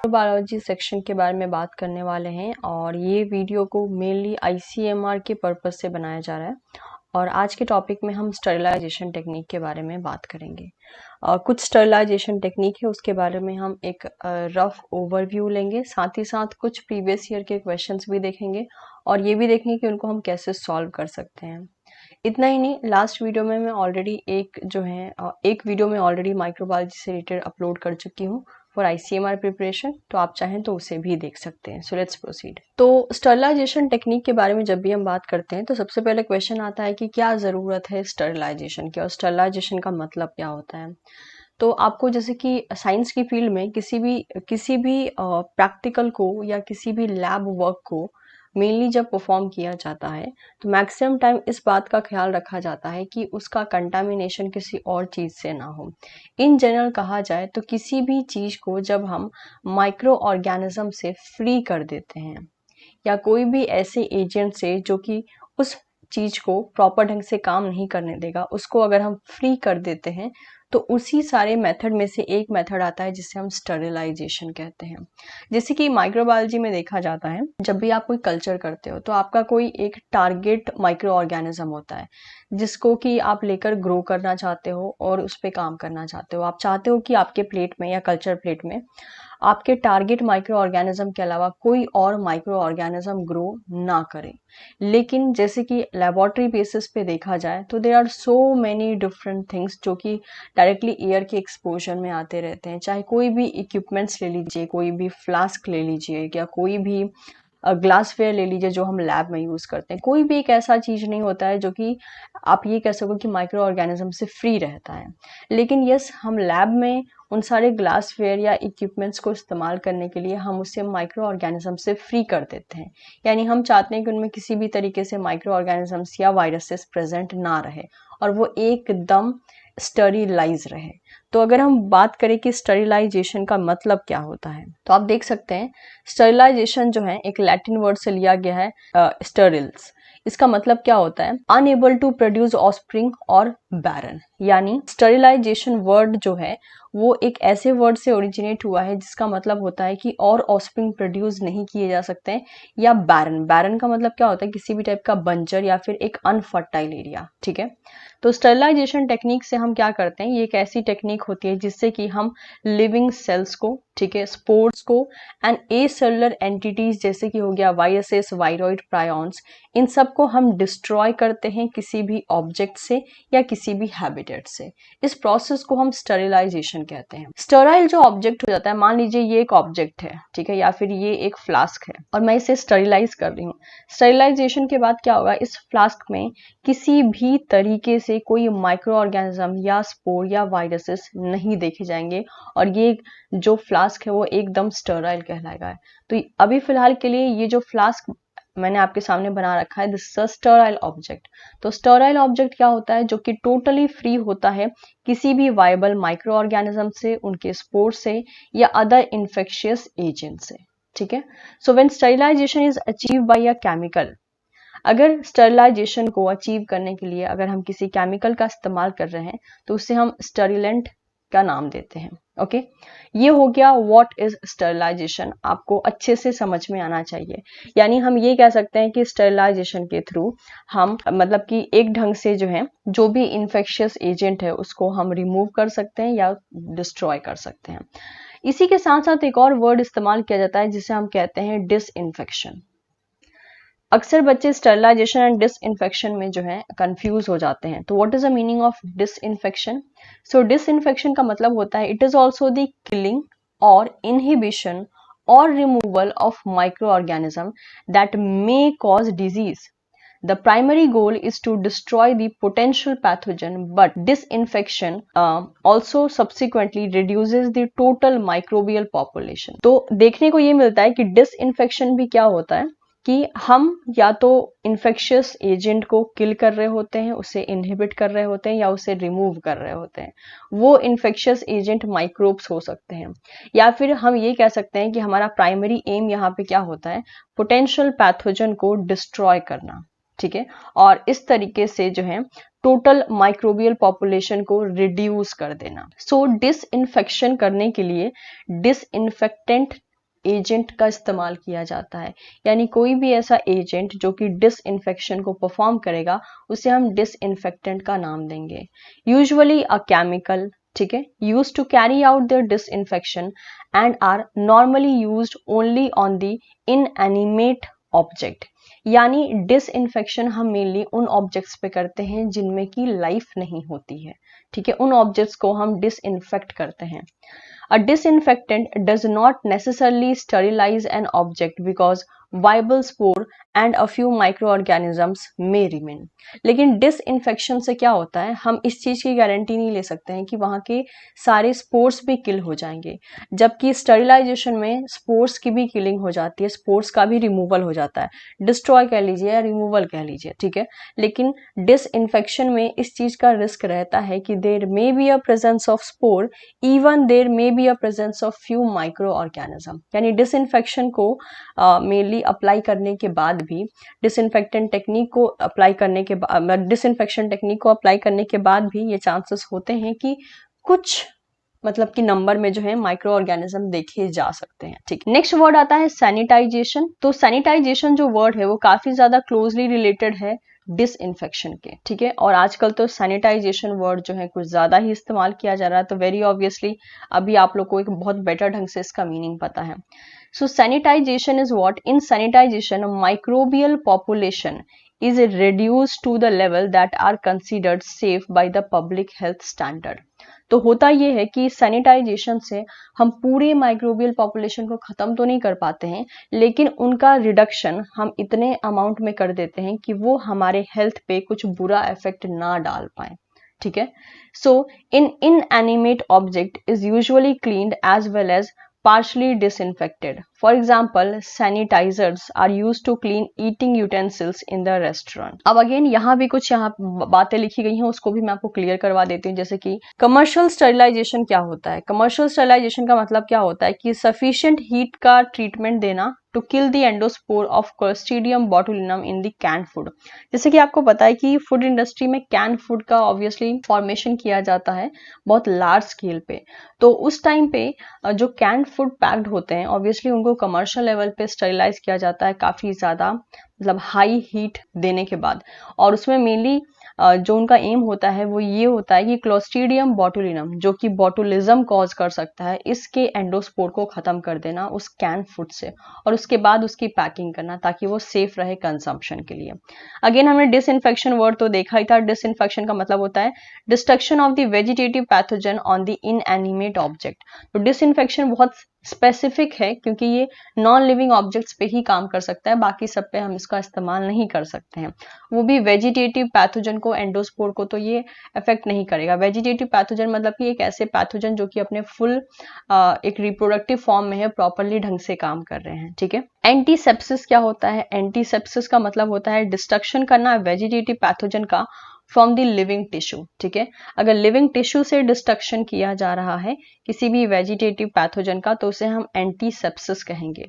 Microbiology section के बारे में बात करने वाले हैं और ये वीडियो को मेनली आईसीएमआर के पर्पस से बनाया जा रहा है। और आज के टॉपिक में हम स्टरलाइजेशन टेक्निक के बारे में बात करेंगे। कुछ स्टरलाइजेशन टेक्निक है उसके बारे में हम एक रफ ओवरव्यू लेंगे, साथ ही साथ कुछ प्रीवियस ईयर के क्वेश्चंस भी देखेंगे और ये भी देखेंगे कि उनको हम कैसे सॉल्व कर सकते हैं। इतना ही नहीं, लास्ट वीडियो में मैं ऑलरेडी एक वीडियो में ऑलरेडी माइक्रोबायोलॉजी से रिलेटेड अपलोड कर चुकी हूँ फॉर आईसीएमआर प्रिपरेशन, तो आप चाहें तो उसे भी देख सकते हैं। So let's proceed. तो स्टरलाइजेशन टेक्निक के बारे में जब भी हम बात करते हैं तो सबसे पहले क्वेश्चन आता है कि क्या ज़रूरत है स्टरलाइजेशन की और स्टरलाइजेशन का मतलब क्या होता है। तो आपको जैसे कि साइंस की फील्ड में किसी भी प्रैक्टिकल को या किसी भी लैब वर्क को मेनली जब परफॉर्म किया जाता है तो मैक्सिमम टाइम इस बात का ख्याल रखा जाता है कि उसका कंटामिनेशन किसी और चीज़ से ना हो। इन जनरल कहा जाए तो किसी भी चीज़ को जब हम माइक्रो ऑर्गेनिज्म से फ्री कर देते हैं या कोई भी ऐसे एजेंट से जो कि उस चीज़ को प्रॉपर ढंग से काम नहीं करने देगा, उसको अगर हम फ्री कर देते हैं तो उसी सारे मेथड में से एक मेथड आता है जिसे हम स्टरलाइजेशन कहते हैं। जैसे कि माइक्रोबायोलॉजी में देखा जाता है, जब भी आप कोई कल्चर करते हो तो आपका कोई एक टारगेट माइक्रो ऑर्गेनिज्म होता है जिसको कि आप लेकर ग्रो करना चाहते हो और उस पर काम करना चाहते हो। आप चाहते हो कि आपके प्लेट में या कल्चर प्लेट में आपके टारगेट माइक्रो ऑर्गेनिज्म के अलावा कोई और माइक्रो ऑर्गेनिज्म ग्रो ना करे। लेकिन जैसे कि लेबोरेटरी बेसिस पे देखा जाए तो there are so many different things जो कि डायरेक्टली एयर के एक्सपोजर में आते रहते हैं। चाहे कोई भी इक्विपमेंट्स ले लीजिए, कोई भी फ्लास्क ले लीजिए या कोई भी ग्लासवेयर ले लीजिए जो हम लैब में यूज़ करते हैं, कोई भी एक ऐसा चीज़ नहीं होता है जो कि आप ये कह सको कि माइक्रो ऑर्गेनिज्म से फ्री रहता है। लेकिन यस, हम लैब में उन सारे ग्लासवेयर या इक्विपमेंट्स को इस्तेमाल करने के लिए हम उसे माइक्रो ऑर्गेनिज्म से फ्री कर देते हैं। यानी हम चाहते हैं कि उनमें किसी भी तरीके से माइक्रो ऑर्गेनिजम्स या वायरसेस प्रेजेंट ना रहे और वो एकदम स्टरीलाइज रहे। तो अगर हम बात करें कि स्टरीलाइजेशन का मतलब क्या होता है, तो आप देख सकते हैं स्टरीलाइजेशन जो है एक लैटिन वर्ड से लिया गया है, स्टरिल्स। इसका मतलब क्या होता है? अनएबल टू प्रोड्यूस ऑफस्प्रिंग और बैरन। यानी स्टरीलाइजेशन वर्ड जो है वो एक ऐसे वर्ड से ओरिजिनेट हुआ है जिसका मतलब होता है कि और ऑफस्प्रिंग प्रोड्यूस नहीं किए जा सकते हैं, या बैरन। बैरन का मतलब क्या होता है? किसी भी टाइप का बंजर या फिर एक अनफर्टाइल एरिया। ठीक है, तो स्टरलाइजेशन टेक्निक से हम क्या करते हैं, ये एक ऐसी टेक्निक होती है जिससे कि हम लिविंग सेल्स को, ठीक है, स्पोर्स को एंड ए सेलुलर एंटिटीज जैसे कि हो गया वायरसेस, वायरॉइड, प्रायॉन्स, इन सब को हम डिस्ट्रॉय करते हैं किसी भी ऑब्जेक्ट से या किसी भी हैबिटेट से। इस प्रोसेस को हम स्टरलाइजेशन कहते हैं। स्टराइल जो ऑब्जेक्ट हो जाता है, मान लीजिए ये एक ऑब्जेक्ट है, ठीक है, या फिर ये एक फ्लास्क है और मैं इसे स्टरलाइज कर रही हूँ। स्टरलाइजेशन के बाद क्या होगा, इस फ्लास्क में किसी भी तरीके से कोई माइक्रो ऑर्गेनिज्म या स्पोर या वायरसेस नहीं देखे जाएंगे और ये जो फ्लास्क है वो एकदम स्टराइल कहलाएगा। तो अभी फिलहाल के लिए ये जो फ्लास्क मैंने आपके सामने बना रखा है, this is a Sterlite object. तो स्टराइल ऑब्जेक्ट क्या होता है? जो कि टोटली फ्री होता है किसी भी वायबल माइक्रो ऑर्गेनिज्म से, उनके स्पोर से या अदर इन्फेक्शियस एजेंट से। ठीक है, so when sterilisation is achieve by a chemical, अगर स्टरलाइजेशन को अचीव करने के लिए अगर हम किसी केमिकल का इस्तेमाल कर रहे हैं तो उसे हम स्टरिलेंट का नाम देते हैं। ओके, ये हो गया व्हाट इज स्टरलाइजेशन, आपको अच्छे से समझ में आना चाहिए। यानी हम ये कह सकते हैं कि स्टरलाइजेशन के थ्रू हम मतलब कि एक ढंग से जो है जो भी इन्फेक्शियस एजेंट है उसको हम रिमूव कर सकते हैं या डिस्ट्रॉय कर सकते हैं। इसी के साथ साथ एक और वर्ड इस्तेमाल किया जाता है जिसे हम कहते हैं डिसइंफेक्शन। अक्सर बच्चे स्टरलाइजेशन एंड डिसइंफेक्शन में जो है कंफ्यूज हो जाते हैं। तो what is the meaning of disinfection? So disinfection का मतलब होता है it is also the killing और इनहिबिशन और removal of micro organism that may cause disease. The primary goal is to destroy the potential pathogen, but disinfection also subsequently reduces the total microbial population. तो देखने को ये मिलता है कि disinfection भी क्या होता है कि हम या तो इन्फेक्शियस एजेंट को किल कर रहे होते हैं, उसे इनहिबिट कर रहे होते हैं या उसे रिमूव कर रहे होते हैं। वो इन्फेक्शियस एजेंट माइक्रोब्स हो सकते हैं, या फिर हम ये कह सकते हैं कि हमारा प्राइमरी एम यहाँ पे क्या होता है, पोटेंशियल पैथोजन को डिस्ट्रॉय करना। ठीक है, और इस तरीके से जो है टोटल माइक्रोबियल पॉपुलेशन को रिड्यूस कर देना। सो डिसइंफेक्शन करने के लिए डिसइंफेक्टेंट एजेंट का इस्तेमाल किया जाता है, यानी कोई भी ऐसा एजेंट जो कि डिसइंफेक्शन को परफॉर्म करेगा उसे हम डिसइंफेक्टेंट का नाम देंगे। यूजुअली अ केमिकल, ठीक है, used to carry out their disinfection and are normally used only on the inanimate object. यानी डिसइंफेक्शन हम मेनली उन ऑब्जेक्ट्स पे करते हैं जिनमें की लाइफ नहीं होती है, ठीक है, उन ऑब्जेक्ट्स को हम डिसइंफेक्ट करते हैं। A disinfectant does not necessarily sterilize an object because viable spore and a few microorganisms may remain। लेकिन डिसइंफेक्शन से क्या होता है, हम इस चीज की गारंटी नहीं ले सकते हैं कि वहां के सारे स्पोर्स भी किल हो जाएंगे, जबकि स्टरिलाइजेशन में स्पोर्स की भी किलिंग हो जाती है, स्पोर्स का भी रिमूवल हो जाता है, डिस्ट्रॉय कह लीजिए या रिमूवल कह लीजिए, ठीक है। लेकिन डिसइंफेक्शन में इस चीज का रिस्क रहता है कि there may be a presence of spore, even there may be a presence of few micro organism. यानी डिसइंफेक्शन को मेनली अप्लाई करने के बाद भी, डिसइंफेक्टेंट टेक्निक को अप्लाई करने के बाद, डिसइंफेक्शन टेक्निक को अप्लाई करने के बाद भी ये चांसेस होते हैं कि कुछ मतलब कि नंबर में जो है माइक्रो ऑर्गेनिज्म देखे जा सकते हैं, ठीक। नेक्स्ट वर्ड आता है सैनिटाइजेशन। तो सैनिटाइजेशन जो वर्ड है वो काफी ज्यादा क्लोजली रिलेटेड है डिसइंफेक्शन के, ठीक है, और आजकल तो सैनिटाइजेशन वर्ड जो है कुछ ज्यादा ही इस्तेमाल किया जा रहा है, तो वेरी ऑब्वियसली अभी आप लोग को एक बहुत बेटर ढंग से इसका मीनिंग पता है। So sanitization is what, in sanitization microbial population is reduced to the level that are considered safe by the public health standard। तो होता यह है कि सैनिटाइजेशन से हम पूरे माइक्रोबियल पॉपुलेशन को खत्म तो नहीं कर पाते हैं, लेकिन उनका रिडक्शन हम इतने अमाउंट में कर देते हैं कि वो हमारे हेल्थ पे कुछ बुरा इफेक्ट ना डाल पाए, ठीक है। So in inanimate object is usually cleaned as well as partially disinfected. For example, sanitizers are used to clean eating utensils in the restaurant। अब अगेन यहाँ भी कुछ यहाँ बातें लिखी गई हैं, उसको भी मैं आपको क्लियर करवा देती हूँ। जैसे कि कमर्शियल स्टरलाइजेशन क्या होता है। कमर्शियल स्टरलाइजेशन का मतलब क्या होता है कि सफिशिएंट हीट का ट्रीटमेंट देना to kill the endospore of clostridium botulinum in the can food. जैसे कि आपको पता है कि फूड इंडस्ट्री में कैन फूड का ऑब्वियसली फॉर्मेशन किया जाता है बहुत लार्ज स्केल पे, तो उस टाइम पे जो कैन फूड पैक्ड होते हैं ऑब्वियसली उनको कमर्शियल लेवल पे स्टरलाइज किया जाता है काफी ज्यादा, मतलब हाई हीट देने के बाद, और उसमें मेनली जो उनका एम होता है वो ये होता है कि क्लोस्ट्रीडियम बोटुलिनम जो कि बोटुलिज्म कॉज कर सकता है, इसके एंडोस्पोर को खत्म कर देना उस कैन फूड से, और उसके बाद उसकी पैकिंग करना ताकि वो सेफ रहे कंजम्पशन के लिए। अगेन हमने डिसइंफेक्शन वर्ड तो देखा ही था। डिसइंफेक्शन का मतलब होता है destruction of the vegetative pathogen on the inanimate object. तो डिसइंफेक्शन बहुत स्पेसिफिक है क्योंकि ये नॉन लिविंग ऑब्जेक्ट्स पे ही काम कर सकता है, बाकी सब पे हम इसका इस्तेमाल नहीं कर सकते हैं। वो भी वेजिटेटिव पैथोजन को, एंडोस्पोर को तो ये इफेक्ट नहीं करेगा। वेजिटेटिव पैथोजन मतलब कि एक ऐसे पैथोजन जो कि अपने फुल एक रिप्रोडक्टिव फॉर्म में है, प्रॉपरली ढंग से काम कर रहे हैं, ठीक है। एंटीसेप्सिस क्या होता है। एंटीसेप्सिस का मतलब होता है डिस्ट्रक्शन करना वेजिटेटिव पैथोजन का फ्रॉम द लिविंग टिश्यू, ठीक है। अगर लिविंग टिश्यू से डिस्ट्रक्शन किया जा रहा है किसी भी वेजिटेटिव पैथोजन का तो उसे हम एंटीसेप्सिस कहेंगे।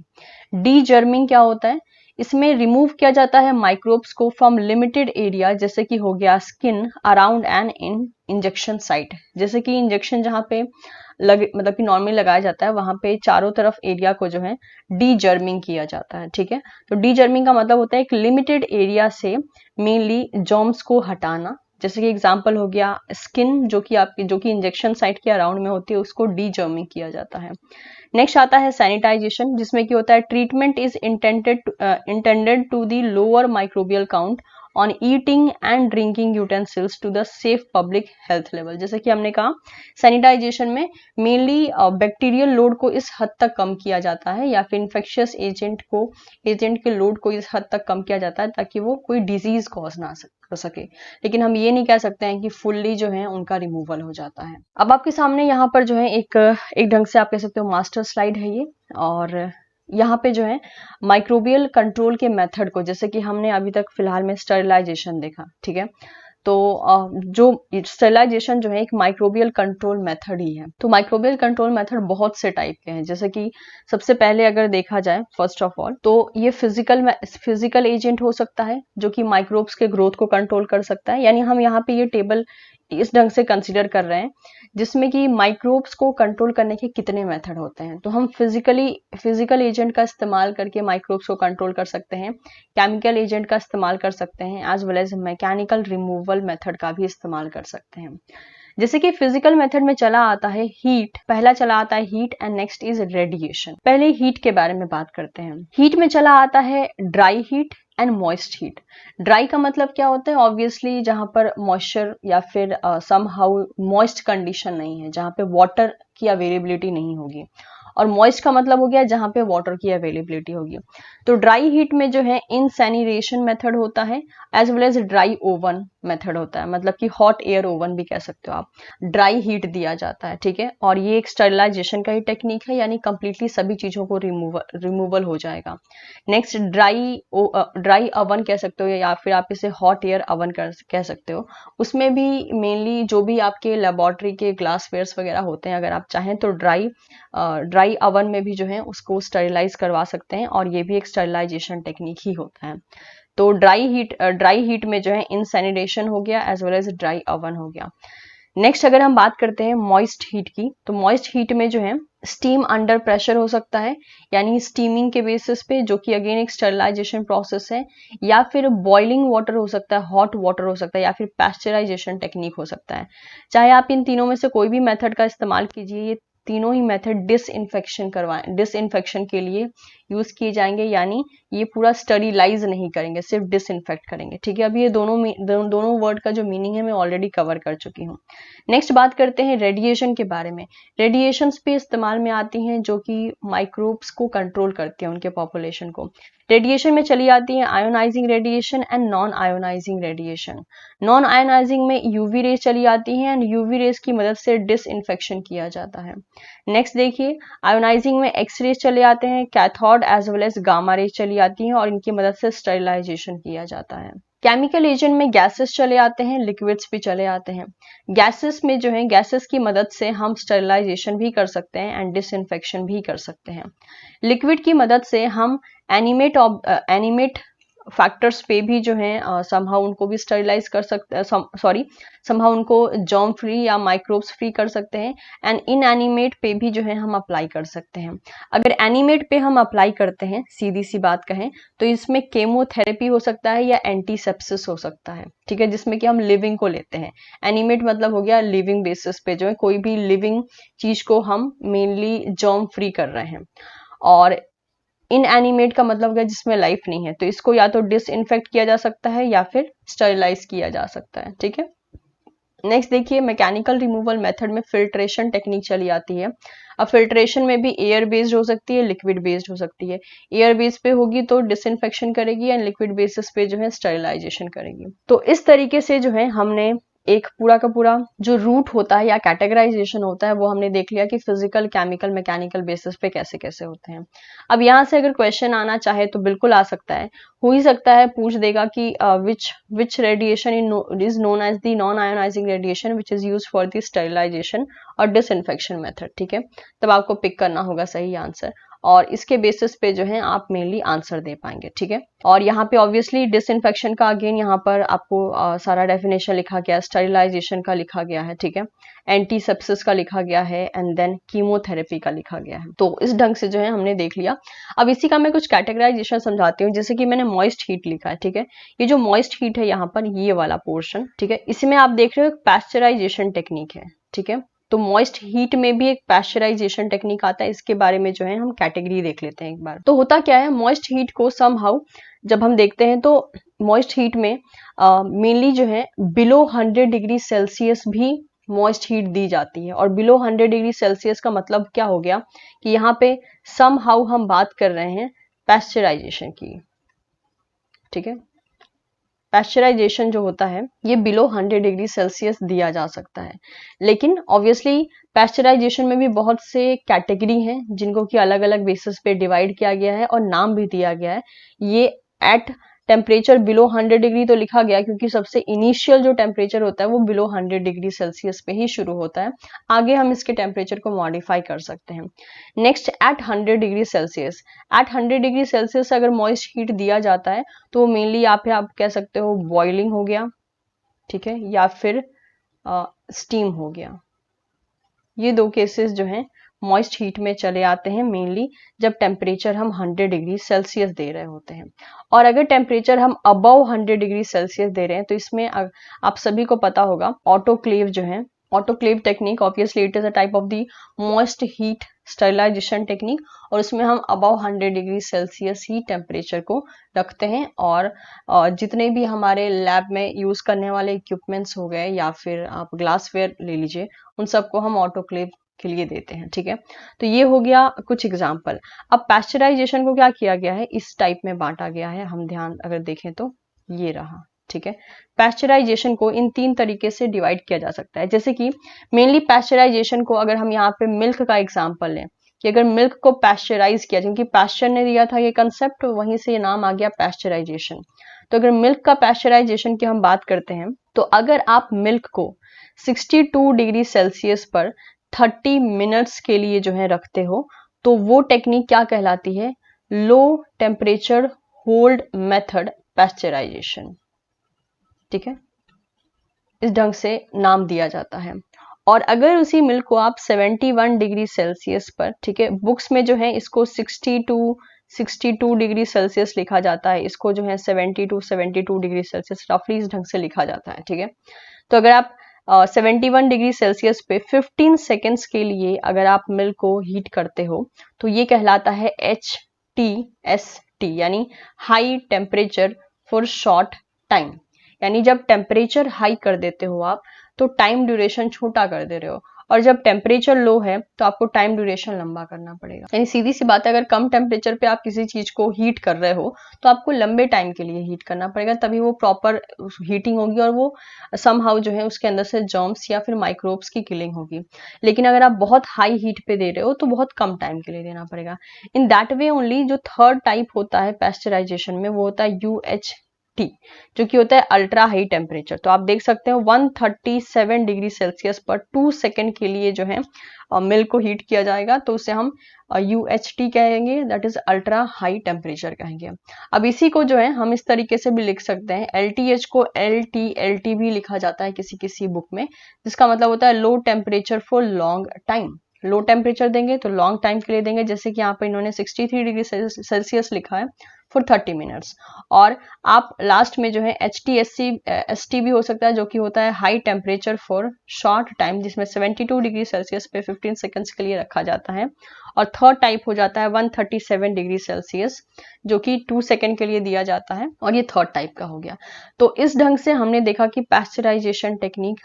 डीजर्मिंग क्या होता है, इसमें रिमूव किया जाता है माइक्रोब्स को फ्रॉम लिमिटेड एरिया, जैसे कि हो गया skin around an injection site. जैसे कि इंजेक्शन जहां पे लगे मतलब कि नॉर्मली लगाया जाता है वहां पे चारों तरफ एरिया को जो है डीजर्मिंग किया जाता है, ठीक है। तो डीजर्मिंग का मतलब होता है एक लिमिटेड एरिया से मेनली जर्म्स को हटाना। जैसे कि एग्जांपल हो गया स्किन जो कि इंजेक्शन साइट के अराउंड में होती है, उसको डीजर्मिंग किया जाता है। नेक्स्ट आता है सैनिटाइजेशन, जिसमें कि होता है treatment is intended to the lower microbial count on eating and drinking utensils to the safe public health level. जैसे कि हमने कहा सैनिटाइजेशन में मेनली बैक्टीरियल लोड को इस हद तक कम किया जाता है या फिर इन्फेक्शियस एजेंट के लोड को इस हद तक कम किया जाता है ताकि वो कोई डिजीज कॉज ना कर सके, लेकिन हम ये नहीं कह सकते हैं कि फुल्ली जो है उनका रिमूवल हो जाता है। अब आपके सामने यहाँ पर जो है एक ढंग से आप कह सकते हो मास्टर स्लाइड है ये, और यहाँ पे जो है माइक्रोबियल कंट्रोल के मेथड को, जैसे कि हमने अभी तक फिलहाल में स्टरलाइजेशन देखा, ठीक है। तो जो स्टरलाइजेशन जो है एक माइक्रोबियल कंट्रोल मेथड ही है। तो माइक्रोबियल कंट्रोल मेथड बहुत से टाइप के हैं, जैसे कि सबसे पहले अगर देखा जाए फर्स्ट ऑफ ऑल तो ये फिजिकल एजेंट हो सकता है जो कि माइक्रोब्स के ग्रोथ को कंट्रोल कर सकता है। यानी हम यहाँ पे ये टेबल इस ढंग से कंसीडर कर रहे हैं जिसमें कि माइक्रोब्स को कंट्रोल करने के कितने मेथड होते हैं। तो हम फिजिकल एजेंट का इस्तेमाल करके माइक्रोब्स को कंट्रोल कर सकते हैं, केमिकल एजेंट का इस्तेमाल कर सकते हैं, as well as mechanical removal method का भी इस्तेमाल कर सकते हैं। जैसे कि फिजिकल मेथड में चला आता है हीट, पहला चला आता है heat and next is radiation. पहले हीट के बारे में बात करते हैं। हीट में चला आता है dry heat and moist heat. Dry का मतलब क्या होता है, ऑब्वियसली जहां पर मॉइस्चर या फिर समहाउ मॉइस्ट कंडीशन नहीं है, जहां पे वाटर की अवेलेबिलिटी नहीं होगी। और मॉइस्ट का मतलब हो गया जहां पे वाटर की अवेलेबिलिटी होगी। तो ड्राई हीट में जो है इनसैनिरेशन मेथड होता है, as well as dry oven method होता है, मतलब कि हॉट एयर ओवन भी कह सकते हो आप। ड्राई हीट दिया जाता है, ठीक है, और ये एक स्टरलाइजेशन का ही टेक्निक है, यानी कंप्लीटली सभी चीजों को रिमूवल हो जाएगा। नेक्स्ट ड्राई अवन कह सकते हो, या फिर आप इसे हॉट एयर अवन कह सकते हो। उसमें भी मेनली जो भी आपके लेबोरेटरी के ग्लासवेयर्स वगैरह होते हैं, अगर आप चाहें तो ड्राई अवन में भी जो है उसको स्टरलाइज करवा सकते हैं, और ये भी एक स्टरलाइजेशन टेक्निक ही होता है। तो ड्राई हीट में जो है इनसैनिटेशन हो गया, as well as dry oven हो गया। नेक्स्ट अगर हम बात करते हैं मॉइस्ट हीट की, तो मॉइस्ट हीट में जो है स्टीम अंडर प्रेशर हो सकता है, यानी स्टीमिंग के बेसिस पे, जो कि अगेन एक स्टरलाइजेशन प्रोसेस है, या फिर बॉइलिंग वाटर हो सकता है, हॉट वाटर हो सकता है, या फिर पैस्चराइजेशन टेक्निक हो सकता है। चाहे आप इन तीनों में से कोई भी मेथड का इस्तेमाल कीजिए, ये तीनों ही मेथड डिसइंफेक्शन के लिए यूज किए जाएंगे, यानी ये पूरा स्टरीलाइज नहीं करेंगे, सिर्फ डिसइंफेक्ट करेंगे, ठीक है। अभी ये दोनों वर्ड का जो मीनिंग है मैं ऑलरेडी कवर कर चुकी हूँ। नेक्स्ट बात करते हैं रेडिएशन के बारे में। रेडिएशंस भी इस्तेमाल में आती हैं जो कि माइक्रोब्स को कंट्रोल करती हैं, उनके पॉपुलेशन को। रेडिएशन में चली आती है ionising radiation and non ionizing radiation. Non ionising में यूवी रेज चली आती है, एंड यूवी रेज की मदद से डिसइंफेक्शन किया जाता है। नेक्स्ट देखिए, आयोनाइजिंग में एक्स रेज चले आते हैं, cathode as well as gamma rays चली आती हैं, और इनकी मदद से स्टरलाइजेशन किया जाता है। केमिकल एजेंट में गैसेस चले आते हैं, लिक्विड्स भी चले आते हैं। गैसेस में जो है गैसेस की मदद से हम स्टरलाइजेशन भी कर सकते हैं एंड डिसइंफेक्शन भी कर सकते हैं। लिक्विड की मदद से हम एनिमेट फैक्टर्स पे भी जो है समहाउ उनको भी स्टरलाइज कर सकते हैं, समहाउ उनको जर्म फ्री या माइक्रोब्स फ्री कर सकते हैं, एंड इनएनिमेट पे भी जो है हम अप्लाई कर सकते हैं। अगर एनिमेट पे हम अप्लाई करते हैं, सीधी सी बात कहें तो इसमें केमोथेरेपी हो सकता है या एंटीसेप्सिस हो सकता है, ठीक है, जिसमें कि हम लिविंग को लेते हैं। एनिमेट मतलब हो गया लिविंग बेसिस पे, जो है कोई भी लिविंग चीज को हम मेनली जर्म फ्री कर रहे हैं, और इनएनिमेट का मतलब है जिसमें लाइफ नहीं है, तो इसको या तो डिसइंफेक्ट किया जा सकता है या फिर स्टरलाइज किया जा सकता है, ठीक है। नेक्स्ट देखिए, मैकेनिकल रिमूवल मेथड में फिल्ट्रेशन टेक्निक चली आती है। अब फिल्ट्रेशन में भी एयर बेस्ड हो सकती है, लिक्विड बेस्ड हो सकती है। एयर बेस पे होगी तो डिसइंफेक्शन करेगी, एंड लिक्विड बेसिस पे जो है स्टरलाइजेशन करेगी। तो इस तरीके से जो है हमने एक पूरा का पूरा जो रूट होता है या कैटेगराइजेशन होता है वो हमने देख लिया कि फिजिकल, केमिकल, मैकेनिकल बेसिस पे कैसे कैसे होते हैं। अब यहाँ से अगर क्वेश्चन आना चाहे तो बिल्कुल आ सकता है, हो ही सकता है पूछ देगा कि which radiation is known as the non ionizing radiation which is use for the sterilization और डिसइंफेक्शन मेथड, ठीक है। तब आपको पिक करना होगा सही आंसर, और इसके बेसिस पे जो है आप मेनली आंसर दे पाएंगे, ठीक है। और यहाँ पे ऑब्वियसली डिसइंफेक्शन का अगेन यहाँ पर आपको सारा डेफिनेशन लिखा गया है, स्टरलाइजेशन का लिखा गया है, ठीक है, एंटीसेप्सिस का लिखा गया है, एंड देन कीमोथेरेपी का लिखा गया है। तो इस ढंग से जो है हमने देख लिया। अब इसी का मैं कुछ कैटेगराइजेशन समझाती हूँ, जैसे कि मैंने मॉइस्ट हीट लिखा है, ठीक है। ये जो मॉइस्ट हीट है यहाँ पर, ये वाला पोर्शन, ठीक है, इसमें आप देख रहे हो पैस्चराइजेशन टेक्निक है, ठीक है। तो मॉइस्ट हीट में भी एक पैस्चराइजेशन टेक्निक आता है, इसके बारे में जो है हम कैटेगरी देख लेते हैं एक बार। तो होता क्या है, मॉइस्ट हीट को समहाउ जब हम देखते हैं तो मॉइस्ट हीट में मेनली जो है बिलो 100 डिग्री सेल्सियस भी मॉइस्ट हीट दी जाती है। और बिलो 100 डिग्री सेल्सियस का मतलब क्या हो गया कि यहाँ पे समहाउ हम बात कर रहे हैं पैस्चराइजेशन की, ठीक है। पैस्चराइजेशन जो होता है ये बिलो 100 डिग्री सेल्सियस दिया जा सकता है, लेकिन ऑब्वियसली पैस्चराइजेशन में भी बहुत से कैटेगरी हैं जिनको कि अलग अलग बेसिस पे डिवाइड किया गया है और नाम भी दिया गया है। ये एट टेम्परेचर बिलो 100 डिग्री तो लिखा गया क्योंकि सबसे इनिशियल जो टेम्परेचर होता है वो बिलो 100 डिग्री सेल्सियस पे ही शुरू होता है। आगे हम इसके टेम्परेचर को मॉडिफाई कर सकते हैं। Next at 100 degree celsius, at 100 degree celsius अगर मॉइस्ट हीट दिया जाता है तो मेनली आप कह सकते हो बॉइलिंग हो गया, ठीक है, या फिर स्टीम हो गया। ये दो केसेस जो हैं मॉइस्ट हीट में चले आते हैं मेनली जब टेम्परेचर हम 100 डिग्री सेल्सियस दे रहे होते हैं। और अगर टेम्परेचर हम अबव 100 डिग्री सेल्सियस दे रहे हैं तो इसमें आप सभी को पता होगा ऑटोक्लेव जो है, autoclave technique obviously it is a type of the moist heat sterilisation technique, और उसमें हम अबव 100 डिग्री सेल्सियस ही टेम्परेचर को रखते हैं। और जितने भी हमारे लैब में यूज करने वाले इक्विपमेंट्स हो गए या फिर आप ग्लासवेयर ले लीजिए, उन सबको हम ऑटोक्लेव के लिए देते हैं। ठीक है, तो ये हो गया कुछ एग्जाम्पल। अब पैस्चराइजेशन को क्या किया गया है, इस टाइप में बांटा गया है। हम ध्यान अगर देखें तो ये रहा। ठीक है, पैस्चराइजेशन को इन 3 तरीके से डिवाइड किया जा सकता है। जैसे कि मेनली पैस्चराइजेशन को अगर हम यहाँ पे मिल्क का एग्जाम्पल लें कि अगर मिल्क को पैस्चराइज किया, क्योंकि पैस्चर ने दिया था ये कंसेप्ट, वहीं से ये नाम आ गया पैस्चराइजेशन। तो अगर मिल्क का पैस्चराइजेशन की हम बात करते हैं तो अगर आप मिल्क को 62 डिग्री सेल्सियस पर 30 मिनट्स के लिए जो है रखते हो तो वो टेक्निक क्या कहलाती है, low temperature hold method pasteurisation. ठीक है, इस ढंग से नाम दिया जाता है। और अगर उसी मिल्क को आप 71 डिग्री सेल्सियस पर, ठीक है, बुक्स में जो है इसको 62 डिग्री सेल्सियस लिखा जाता है, इसको जो है 72 डिग्री सेल्सियस रफली इस ढंग से लिखा जाता है। ठीक है, तो अगर आप 71 डिग्री सेल्सियस पे 15 सेकेंड्स के लिए अगर आप मिल्क को हीट करते हो तो ये कहलाता है HTST, यानी high temperature for short time. यानी जब टेम्परेचर हाई कर देते हो आप तो टाइम ड्यूरेशन छोटा कर दे रहे हो, और जब टेम्परेचर लो है तो आपको टाइम ड्यूरेशन लंबा करना पड़ेगा। यानी सीधी सी बात है, अगर कम टेम्परेचर पे आप किसी चीज को हीट कर रहे हो तो आपको लंबे टाइम के लिए हीट करना पड़ेगा, तभी वो प्रॉपर हीटिंग होगी और वो समहाउ जो है उसके अंदर से जर्म्स या फिर माइक्रोब्स की किलिंग होगी। लेकिन अगर आप बहुत हाई हीट पे दे रहे हो तो बहुत कम टाइम के लिए देना पड़ेगा। इन दैट वे ओनली जो थर्ड टाइप होता है पैस्चराइजेशन में वो होता है UHT, जो कि होता है अल्ट्रा हाई टेम्परेचर। तो आप देख सकते हो 137 डिग्री सेल्सियस पर 2 सेकेंड के लिए जो है मिल्क को हीट किया जाएगा, तो उसे हम UHT कहेंगे, that is ultra high temperature कहेंगे। अब इसी को जो है हम इस तरीके से भी लिख सकते हैं, LTH को LT भी लिखा जाता है किसी किसी बुक में, जिसका मतलब होता है low temperature for long time. Low temperature देंगे तो लॉन्ग टाइम के लिए देंगे, जैसे कि यहाँ पे इन्होंने 63 डिग्री सेल्सियस लिखा है फॉर 30 मिनट्स। और आप लास्ट में जो है HTST भी हो सकता है, जो कि होता है high temperature for short time, जिसमें 72 डिग्री सेल्सियस पे 15 सेकेंड्स के लिए रखा जाता है। और थर्ड टाइप हो जाता है 137 डिग्री सेल्सियस, जो कि 2 सेकेंड के लिए दिया जाता है, और ये थर्ड टाइप का हो गया। तो इस ढंग से हमने देखा कि पैस्चराइजेशन टेक्निक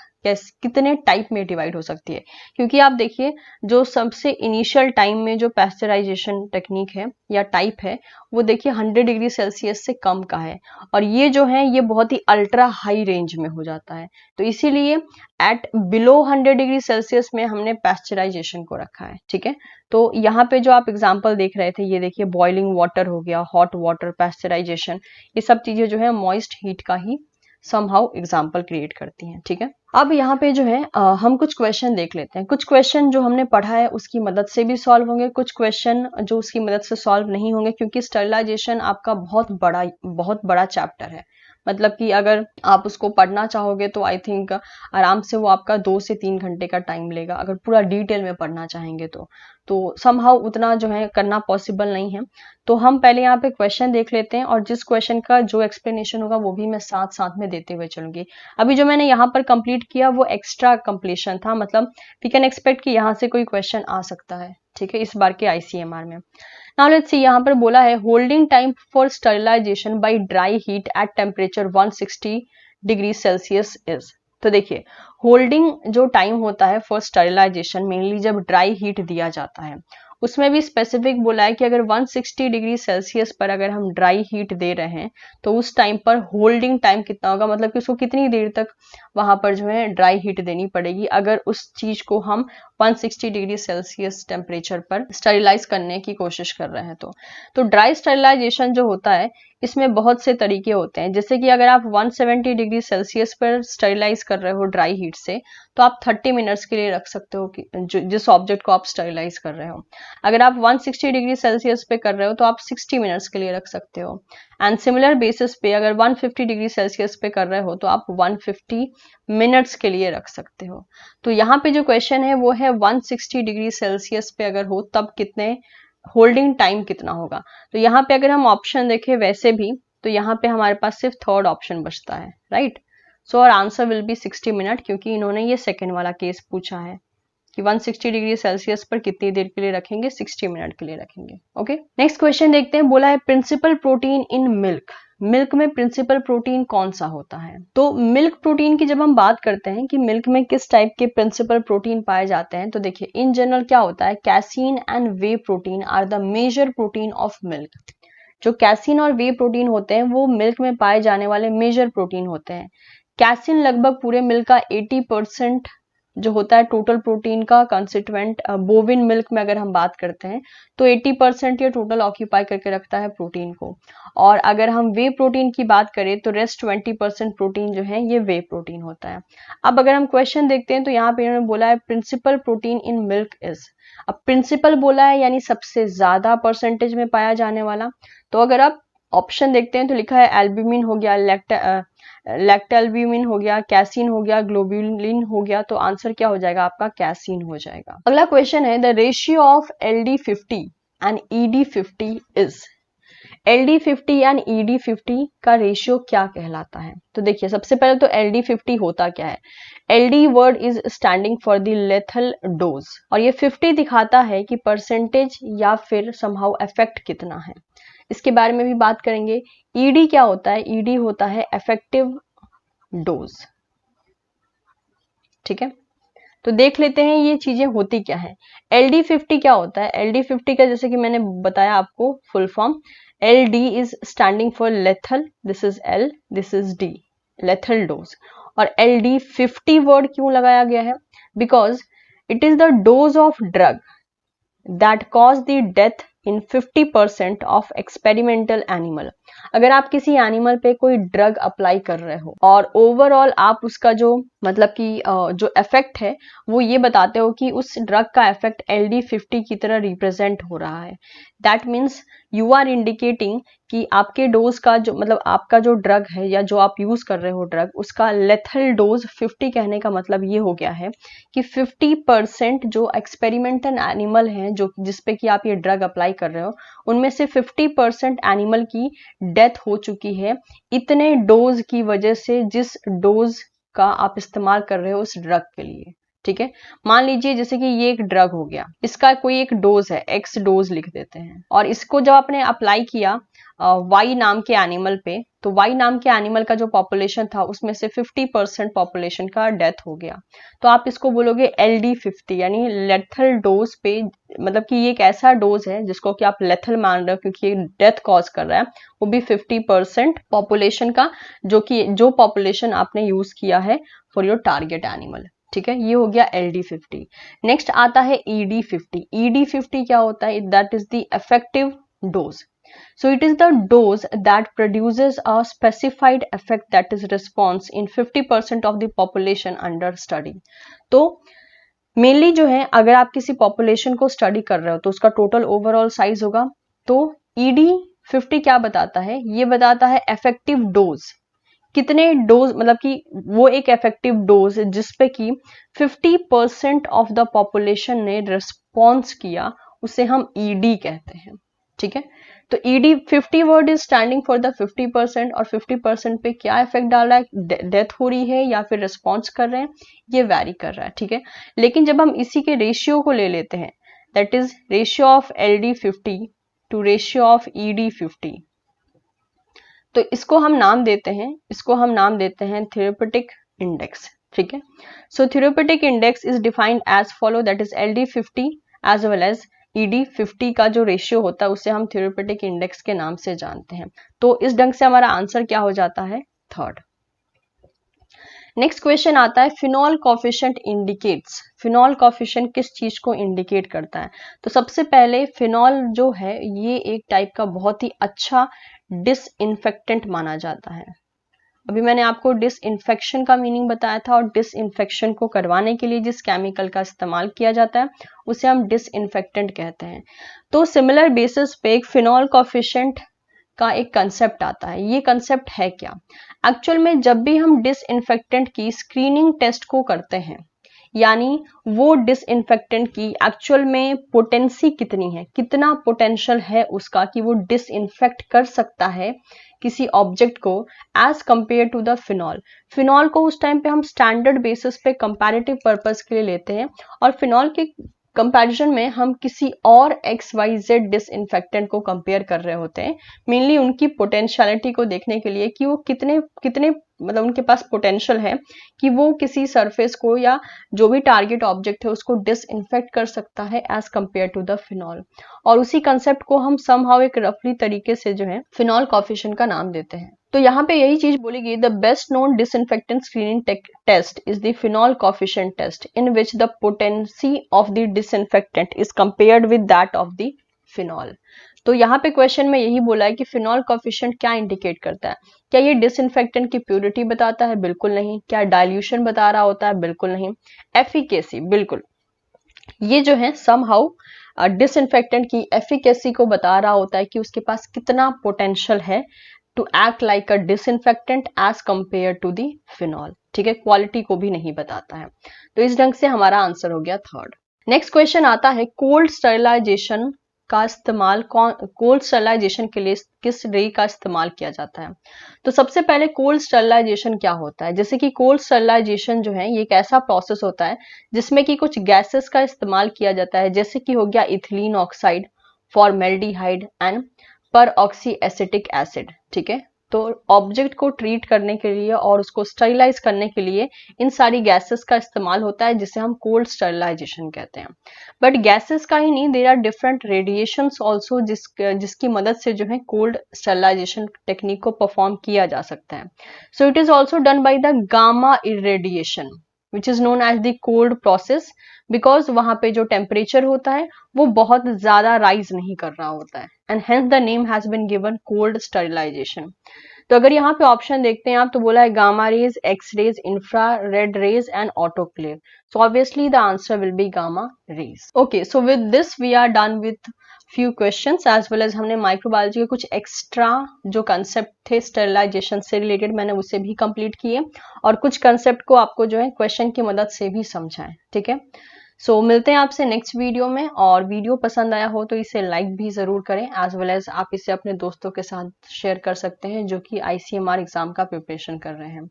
कितने टाइप में डिवाइड हो सकती है। क्योंकि आप देखिए जो सबसे इनिशियल टाइम में जो पैस्चराइजेशन टेक्निक है या टाइप है वो देखिए 100 डिग्री सेल्सियस से कम का है, और ये जो है ये बहुत ही अल्ट्रा हाई रेंज में हो जाता है। तो इसीलिए एट बिलो 100 डिग्री सेल्सियस में हमने पैस्चराइजेशन को रखा है। ठीक है, तो यहाँ पे जो आप एग्जांपल देख रहे थे, ये देखिए बॉइलिंग वाटर हो गया, हॉट वाटर पैस्चराइजेशन, ये सब चीजें जो है मॉइस्ट हीट का ही समहाउ एग्जाम्पल क्रिएट करती हैं। ठीक है, अब यहाँ पे जो है हम कुछ क्वेश्चन देख लेते हैं। कुछ क्वेश्चन जो हमने पढ़ा है उसकी मदद से भी सॉल्व होंगे, कुछ क्वेश्चन जो उसकी मदद से सॉल्व नहीं होंगे, क्योंकि स्टरलाइजेशन आपका बहुत बड़ा चैप्टर है। मतलब कि अगर आप उसको पढ़ना चाहोगे तो आई थिंक आराम से वो आपका 2 से 3 घंटे का टाइम लेगा, अगर पूरा डिटेल में पढ़ना चाहेंगे तो समहाउ उतना जो है करना पॉसिबल नहीं है। तो हम पहले यहाँ पे क्वेश्चन देख लेते हैं, और जिस क्वेश्चन का जो एक्सप्लेनेशन होगा वो भी मैं साथ साथ में देते हुए चलूंगी। अभी जो मैंने यहाँ पर कंप्लीट किया वो एक्स्ट्रा कंप्लीशन था, मतलब वी कैन एक्सपेक्ट कि यहाँ से कोई क्वेश्चन आ सकता है। ठीक है, इस बार के ICMR में। नाउ लेट्स सी, यहाँ पर बोला है holding time for sterilisation by dry heat at temperature 160 degree celsius is. तो देखिए होल्डिंग जो टाइम होता है फॉर स्टरलाइजेशन मेनली जब ड्राई हीट दिया जाता है, उसमें भी स्पेसिफिक बोला है कि अगर 160 डिग्री सेल्सियस पर अगर हम ड्राई हीट दे रहे हैं तो उस टाइम पर होल्डिंग टाइम कितना होगा, मतलब कि उसको कितनी देर तक वहां पर जो है ड्राई हीट देनी पड़ेगी अगर उस चीज को हम 160 डिग्री सेल्सियस टेम्परेचर पर स्टरलाइज करने की कोशिश कर रहे हैं। तो ड्राई स्टरलाइजेशन जो होता है इसमें बहुत से तरीके होते हैं, जैसे कि अगर आप 170 डिग्री सेल्सियस पर स्टरलाइज कर रहे हो ड्राई हीट से, तो आप 30 मिनट्स के लिए रख सकते हो कि जिस ऑब्जेक्ट को आप स्टरलाइज कर रहे हो। अगर आप 160 डिग्री सेल्सियस पे कर रहे हो तो आप 60 मिनट्स के लिए रख सकते हो। एंड सिमिलर बेसिस पे अगर 150 डिग्री सेल्सियस पे कर रहे हो तो आप 150 मिनट्स के लिए रख सकते हो। तो यहाँ पे जो क्वेश्चन है वो है 160 डिग्री सेल्सियस पे अगर हो तब कितने होल्डिंग टाइम कितना होगा। तो यहाँ पे अगर हम ऑप्शन देखें वैसे भी, तो यहाँ पे हमारे पास सिर्फ थर्ड ऑप्शन बचता है, राइट। सो और आंसर विल बी 60 मिनट, क्योंकि इन्होंने ये सेकेंड वाला केस पूछा है कि 160 डिग्री सेल्सियस पर कितनी देर के लिए रखेंगे, 60 मिनट के लिए रखेंगे। ओके, नेक्स्ट क्वेश्चन देखते हैं। बोला है principal protein in milk, milk में प्रिंसिपल प्रोटीन कौन सा होता है। तो मिल्क प्रोटीन की जब हम बात करते हैं कि मिल्क में किस टाइप के प्रिंसिपल प्रोटीन पाए जाते हैं, तो देखिए इन जनरल क्या होता है, casein and whey protein are the major protein of milk. जो कैसीन और वे प्रोटीन होते हैं वो मिल्क में पाए जाने वाले मेजर प्रोटीन होते हैं। कैसीन लगभग पूरे मिल्क का 80% जो होता है टोटल प्रोटीन का कंस्टिट्यूएंट, बोविन मिल्क में अगर हम बात करते हैं तो 80% ये टोटल ऑक्यूपाई करके रखता है प्रोटीन को। और अगर हम वे प्रोटीन की बात करें तो रेस्ट 20% प्रोटीन जो है ये वे प्रोटीन होता है। अब अगर हम क्वेश्चन देखते हैं तो यहाँ पे इन्होंने बोला है principal protein in milk is. अब प्रिंसिपल बोला है यानी सबसे ज्यादा परसेंटेज में पाया जाने वाला। तो अगर आप ऑप्शन देखते हैं तो लिखा है एल्ब्यूमिन हो गया, लैक्टोएल्ब्यूमिन हो गया, कैसीन हो गया, ग्लोब्यूलिन हो गया। तो आंसर क्या हो जाएगा आपका, कैसीन हो जाएगा। अगला क्वेश्चन है the ratio of LD50 and ED50 is. LD50 and ED50 का रेशियो क्या कहलाता है। तो देखिए सबसे पहले तो LD50 होता क्या है। LD word is standing for the lethal dose, और ये 50 दिखाता है कि परसेंटेज या फिर समहाउ इफेक्ट कितना है। इसके बारे में भी बात करेंगे। ED क्या होता है, ED होता है इफेक्टिव डोज, ठीक है। तो देख लेते हैं ये चीजें होती क्या है। LD50 क्या होता है, LD50 का जैसे कि मैंने बताया आपको full form, LD is standing for lethal, this is L, this is D, lethal dose. और LD50 वर्ड क्यों लगाया गया है, because it is the dose of drug that cause the death in 50% of experimental animal. अगर आप किसी animal पे कोई ड्रग अप्लाई कर रहे हो और ओवरऑल आप उसका जो मतलब कि जो इफेक्ट है वो ये बताते हो कि उस ड्रग का इफेक्ट LD50 की तरह रिप्रेजेंट हो रहा है, that means you are indicating कि आपके डोज का जो मतलब आपका जो ड्रग है या जो आप यूज कर रहे हो ड्रग, उसका लेथल डोज 50 कहने का मतलब ये हो गया है कि 50% जो एक्सपेरिमेंटल एनिमल हैं जो जिसपे कि आप ये ड्रग अप्लाई कर रहे हो, उनमें से 50% एनिमल की डेथ हो चुकी है इतने डोज की वजह से, जिस डोज का आप इस्तेमाल कर रहे हो उस ड्रग के लिए, ठीक है। मान लीजिए जैसे कि ये एक ड्रग हो गया, इसका कोई एक डोज है, X डोज लिख देते हैं, और इसको जब आपने अप्लाई किया Y नाम के एनिमल पे, तो Y नाम के एनिमल का जो पॉपुलेशन था उसमें से 50% पॉपुलेशन का डेथ हो गया। तो आप इसको बोलोगे LD50 यानी लेथल डोज पे, मतलब कि ये एक ऐसा डोज है जिसको कि आप लेथल मान रहे हो क्योंकि ये डेथ कॉज कर रहा है, वो भी 50% पॉपुलेशन का, जो कि जो पॉपुलेशन आपने यूज किया है फॉर योर टारगेट एनिमल, ठीक है। ये हो गया LD50। नेक्स्ट आता है ED50। ED50 क्या होता है, that is the effective dose. So it is the dose that produces a specified effect that is response in 50% of the population under study। तो मेनली जो है अगर आप किसी पॉपुलेशन को स्टडी कर रहे हो तो उसका टोटल ओवरऑल साइज होगा। तो ED50 क्या बताता है, ये बताता है इफेक्टिव डोज, कितने डोज मतलब कि वो एक इफेक्टिव डोज जिसपे कि 50% ऑफ द पॉपुलेशन ने रिस्पॉन्स किया, उसे हम ED कहते हैं, ठीक है। तो ED50 word is standing for the 50%, और 50% पे क्या इफेक्ट डाल रहा है, डेथ हो रही है या फिर रिस्पॉन्स कर रहे हैं, ये वैरी कर रहा है, ठीक है। लेकिन जब हम इसी के रेशियो को ले लेते हैं, that is ratio of LD50 to ratio of ED50, तो इसको हम नाम देते हैं थेरेप्यूटिक इंडेक्स, ठीक है। So therapeutic index is defined as follow, that is LD50 as well as ED50 का जो रेशियो होता है उसे हम थेरेप्यूटिक इंडेक्स के नाम से जानते हैं। तो इस ढंग से हमारा आंसर क्या हो जाता है, थर्ड। नेक्स्ट क्वेश्चन आता है phenol coefficient indicates. Phenol coefficient किस चीज को इंडिकेट करता है? तो सबसे पहले फिनॉल जो है ये एक टाइप का बहुत ही अच्छा डिसइंफेक्टेंट माना जाता है। अभी मैंने आपको डिसइंफेक्शन का मीनिंग बताया था, और डिसइंफेक्शन को करवाने के लिए जिस केमिकल का इस्तेमाल किया जाता है उसे हम डिसइंफेक्टेंट कहते हैं। तो सिमिलर बेसिस पे एक फिनॉल कॉफिशिएंट का एक कंसेप्ट आता है। ये कंसेप्ट है क्या? एक्चुअल में जब भी हम डिसइंफेक्टेंट की स्क्रीनिंग टेस्ट को करते हैं, यानी वो डिसइंफेक्टेंट की एक्चुअल में पोटेंसी कितनी है, कितना पोटेंशियल है उसका कि वो डिसइंफेक्ट कर सकता है किसी ऑब्जेक्ट को, as compare to the phenol. Phenol को उस टाइम पे हम स्टैंडर्ड बेसिस पे कंपैरेटिव पर्पस के लिए लेते हैं, और फिनॉल के कंपैरिजन में हम किसी और XYZ डिसइंफेक्टेंट को कंपेयर कर रहे होते हैं, मेनली उनकी पोटेंशियलिटी को देखने के लिए कि वो कितने कितने मतलब उनके पास पोटेंशियल है कि वो किसी सरफेस को या जो भी टारगेट ऑब्जेक्ट है उसको डिसइंफेक्ट कर सकता है as compare to the phenol. और उसी कंसेप्ट को हम समहाउ एक रफली तरीके से जो है फिनॉल कॉफिशिएंट का नाम देते हैं। तो यहाँ पे यही चीज बोली गई, the best known disinfectant screening test is the phenol coefficient test in which the potency of the disinfectant is compared with that of the phenol. तो यहाँ पे क्वेश्चन में यही बोला है कि फिनॉल कॉफिशिएंट क्या इंडिकेट करता है? क्या ये डिसइंफेक्टेंट की प्योरिटी बताता है? बिल्कुल नहीं। क्या डाइल्यूशन बता रहा होता है? बिल्कुल नहीं। एफिकेसी, बिल्कुल। ये जो है समहाउ डिसइंफेक्टेंट की एफिकेसी को बता रहा होता है कि उसके पास कितना पोटेंशियल है to act like a disinfectant as compare to the phenol. ठीक है, क्वालिटी को भी नहीं बताता है। तो इस ढंग से हमारा आंसर हो गया थर्ड। नेक्स्ट क्वेश्चन आता है कोल्ड स्टरलाइजेशन का इस्तेमाल कोल्ड स्टरलाइजेशन के लिए किस रे का इस्तेमाल किया जाता है? तो सबसे पहले कोल्ड स्टरलाइजेशन क्या होता है? जैसे कि कोल्ड स्टरलाइजेशन जो है ये एक ऐसा प्रोसेस होता है जिसमें कि कुछ गैसेस का इस्तेमाल किया जाता है, जैसे कि हो गया इथिलीन ऑक्साइड, फॉर्मेल्डिहाइड एंड पर ऑक्सी एसिटिक एसिड। ठीक है, तो ऑब्जेक्ट को ट्रीट करने के लिए और उसको स्टरलाइज करने के लिए इन सारी गैसेस का इस्तेमाल होता है, जिसे हम कोल्ड स्टरलाइजेशन कहते हैं। बट गैसेस का ही नहीं, there are different radiations also जिसकी मदद से जो है कोल्ड स्टरलाइजेशन टेक्निक को परफॉर्म किया जा सकता है। So it is also done by the gamma irradiation which is known as the cold process, because वहां पे जो टेम्परेचर होता है वो बहुत ज्यादा राइज नहीं कर रहा होता है, and hence the name has been given cold sterilisation. तो अगर यहाँ पे ऑप्शन देखते हैं आप, तो बोला है gamma rays, X rays, infrared rays and autoclave. So obviously the answer will be gamma rays. Okay, so with this we are done with few questions as well as हमने microbiology के कुछ extra जो concept थे sterilization से related मैंने उसे भी complete किए, और कुछ कंसेप्ट को आपको जो है क्वेश्चन की मदद से भी समझा है। ठीक है, सो मिलते हैं आपसे नेक्स्ट वीडियो में, और वीडियो पसंद आया हो तो इसे लाइक भी जरूर करें, एज वेल एज आप इसे अपने दोस्तों के साथ शेयर कर सकते हैं जो कि ICMR एग्जाम का प्रिपरेशन कर रहे हैं।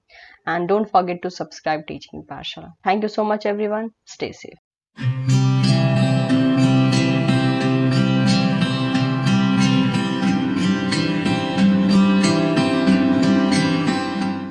And don't forget to subscribe teaching Pathshala. Thank you so much everyone, stay safe.